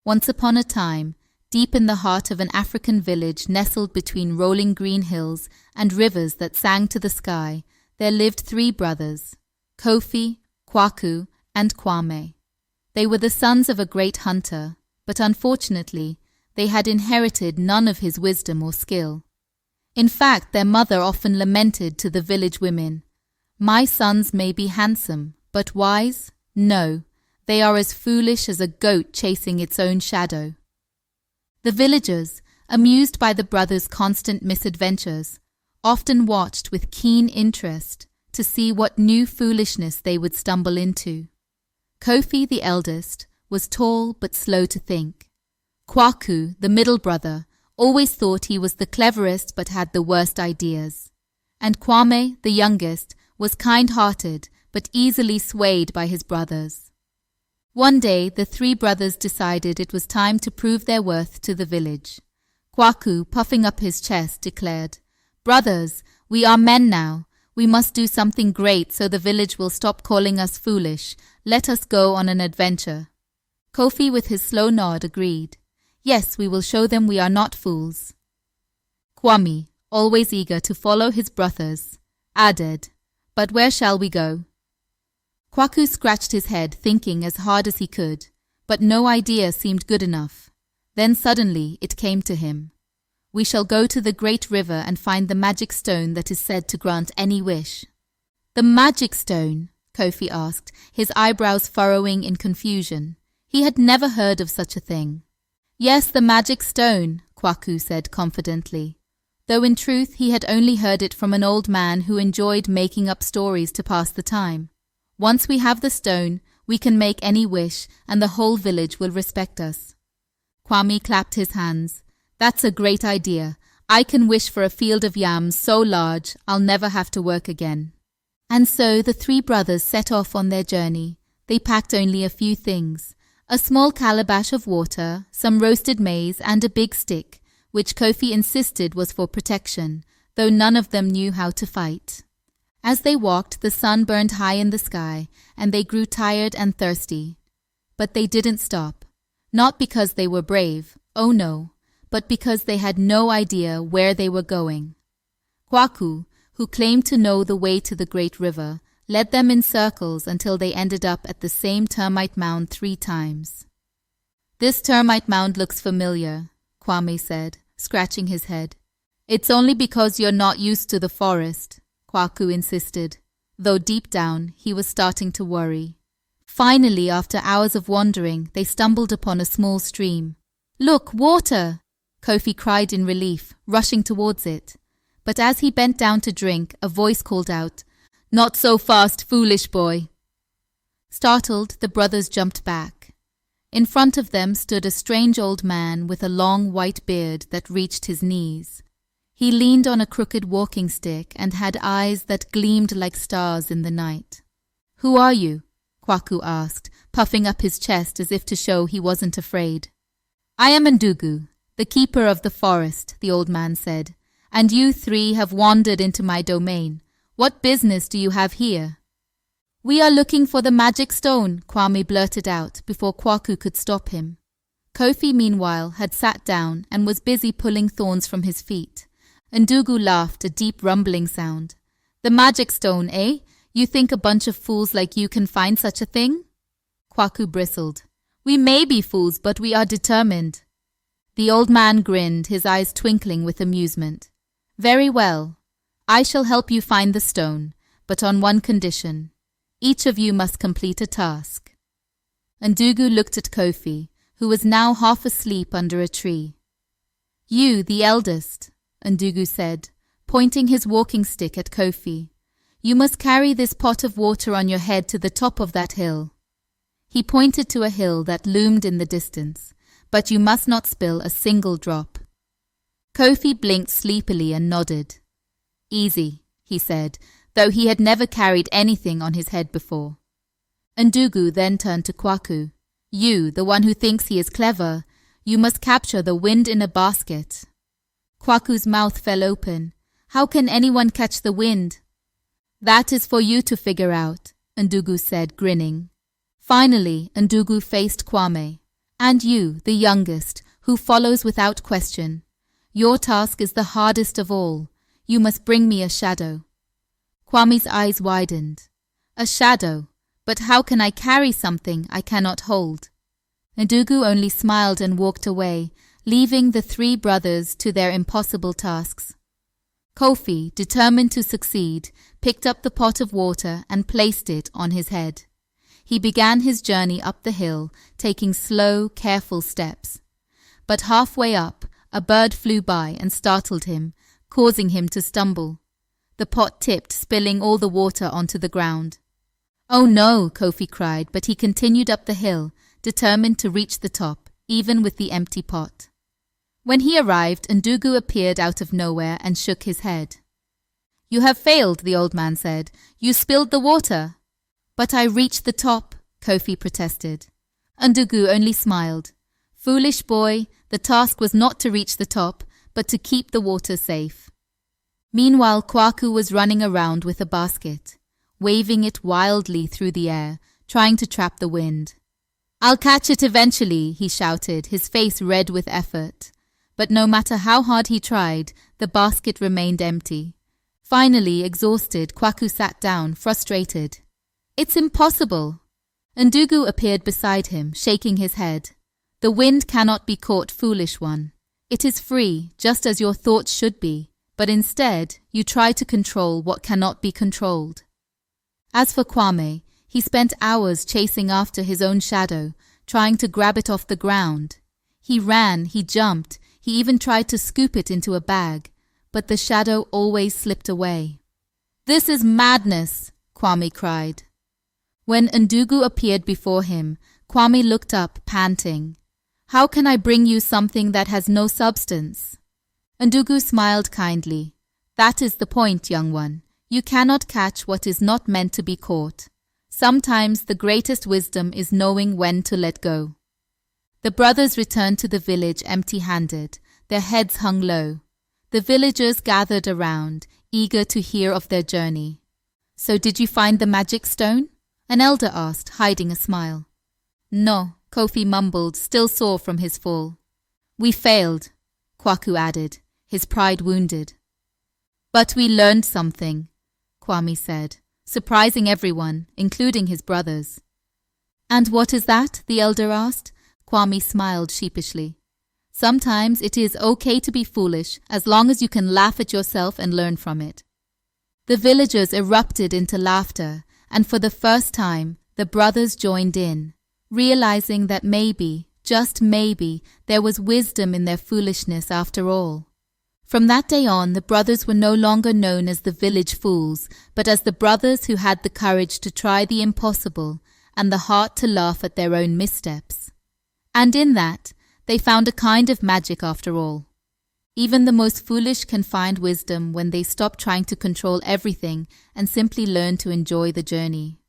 Once upon a time, deep in the heart of an African village nestled between rolling green hills and rivers that sang to the sky, there lived 3 brothers, Kofi, Kwaku, and Kwame. They were the sons of a great hunter, but unfortunately, they had inherited none of his wisdom or skill. In fact, their mother often lamented to the village women, "My sons may be handsome, but wise? No, they are as foolish as a goat chasing its own shadow." The villagers, amused by the brothers' constant misadventures, often watched with keen interest to see what new foolishness they would stumble into. Kofi, the eldest, was tall but slow to think. Kwaku, the middle brother, always thought he was the cleverest but had the worst ideas. And Kwame, the youngest, was kind-hearted but easily swayed by his brothers. One day, the 3 brothers decided it was time to prove their worth to the village. Kwaku, puffing up his chest, declared, "Brothers, we are men now. We must do something great so the village will stop calling us foolish. Let us go on an adventure." Kofi, with his slow nod, agreed. "Yes, we will show them we are not fools." Kwame, always eager to follow his brothers, added, "But where shall we go?" Kwaku scratched his head, thinking as hard as he could, but no idea seemed good enough. Then suddenly it came to him. "We shall go to the great river and find the magic stone that is said to grant any wish." "The magic stone?" Kofi asked, his eyebrows furrowing in confusion. He had never heard of such a thing. "Yes, the magic stone," Kwaku said confidently, though in truth he had only heard it from an old man who enjoyed making up stories to pass the time. "Once we have the stone, we can make any wish and the whole village will respect us." Kwame clapped his hands. "That's a great idea. I can wish for a field of yams so large I'll never have to work again." And so the 3 brothers set off on their journey. They packed only a few things: a small calabash of water, some roasted maize, and a big stick, which Kofi insisted was for protection, though none of them knew how to fight. As they walked, the sun burned high in the sky, and they grew tired and thirsty. But they didn't stop. Not because they were brave, oh no, but because they had no idea where they were going. Kwaku, who claimed to know the way to the great river, led them in circles until they ended up at the same termite mound 3 times. "This termite mound looks familiar," Kwame said, scratching his head. "It's only because you're not used to the forest," Kwaku insisted, though deep down he was starting to worry. Finally, after hours of wandering, they stumbled upon a small stream. "Look, water!" Kofi cried in relief, rushing towards it. But as he bent down to drink, a voice called out, "Not so fast, foolish boy." Startled, the brothers jumped back. In front of them stood a strange old man with a long white beard that reached his knees. He leaned on a crooked walking stick and had eyes that gleamed like stars in the night. "Who are you?" Kwaku asked, puffing up his chest as if to show he wasn't afraid. "I am Ndugu, the keeper of the forest," the old man said, "and you 3 have wandered into my domain. What business do you have here?" "We are looking for the magic stone," Kwame blurted out before Kwaku could stop him. Kofi, meanwhile, had sat down and was busy pulling thorns from his feet. Ndugu laughed, a deep rumbling sound. "The magic stone, eh? You think a bunch of fools like you can find such a thing?" Kwaku bristled. "We may be fools, but we are determined." The old man grinned, his eyes twinkling with amusement. "Very well. I shall help you find the stone, but on one condition. Each of you must complete a task." Ndugu looked at Kofi, who was now half asleep under a tree. "You, the eldest," Ndugu said, pointing his walking stick at Kofi. "You must carry this pot of water on your head to the top of that hill." He pointed to a hill that loomed in the distance, "but you must not spill a single drop." Kofi blinked sleepily and nodded. "Easy," he said, though he had never carried anything on his head before. Ndugu then turned to Kwaku. "You, the one who thinks he is clever, you must capture the wind in a basket." Kwaku's mouth fell open. "How can anyone catch the wind?" "That is for you to figure out," Ndugu said, grinning. Finally, Ndugu faced Kwame. And you, the youngest, who follows without question. Your task is the hardest of all. You must bring me a shadow." Kwame's eyes widened. "A shadow? But how can I carry something I cannot hold?" Ndugu only smiled and walked away, leaving the three brothers to their impossible tasks. Kofi, determined to succeed, picked up the pot of water and placed it on his head. He began his journey up the hill, taking slow, careful steps. But halfway up, a bird flew by and startled him, causing him to stumble. The pot tipped, spilling all the water onto the ground. "Oh no," Kofi cried, but he continued up the hill, determined to reach the top, even with the empty pot. When he arrived, Ndugu appeared out of nowhere and shook his head. "You have failed," the old man said. "You spilled the water." "But I reached the top," Kofi protested. Ndugu only smiled. "Foolish boy, the task was not to reach the top, but to keep the water safe." Meanwhile, Kwaku was running around with a basket, waving it wildly through the air, trying to trap the wind. "I'll catch it eventually," he shouted, his face red with effort. But no matter how hard he tried, the basket remained empty. Finally, exhausted, Kwaku sat down, frustrated. "It's impossible." Ndugu appeared beside him, shaking his head. "The wind cannot be caught, foolish one. It is free, just as your thoughts should be, but instead you try to control what cannot be controlled." As for Kwame, he spent hours chasing after his own shadow, trying to grab it off the ground. He ran, he jumped, he even tried to scoop it into a bag, but the shadow always slipped away. "This is madness," Kwame cried. When Ndugu appeared before him, Kwame looked up, panting. "How can I bring you something that has no substance?" Ndugu smiled kindly. "That is the point, young one. You cannot catch what is not meant to be caught. Sometimes the greatest wisdom is knowing when to let go." The brothers returned to the village empty-handed, their heads hung low. The villagers gathered around, eager to hear of their journey. "So did you find the magic stone?" an elder asked, hiding a smile. "No," Kofi mumbled, still sore from his fall. "We failed," Kwaku added, his pride wounded. "But we learned something," Kwame said, surprising everyone, including his brothers. "And what is that?" the elder asked. Kwame smiled sheepishly. "Sometimes it is okay to be foolish as long as you can laugh at yourself and learn from it." The villagers erupted into laughter, and for the first time, the brothers joined in, realizing that maybe, just maybe, there was wisdom in their foolishness after all. From that day on, the brothers were no longer known as the village fools, but as the brothers who had the courage to try the impossible and the heart to laugh at their own missteps. And in that, they found a kind of magic after all. Even the most foolish can find wisdom when they stop trying to control everything and simply learn to enjoy the journey.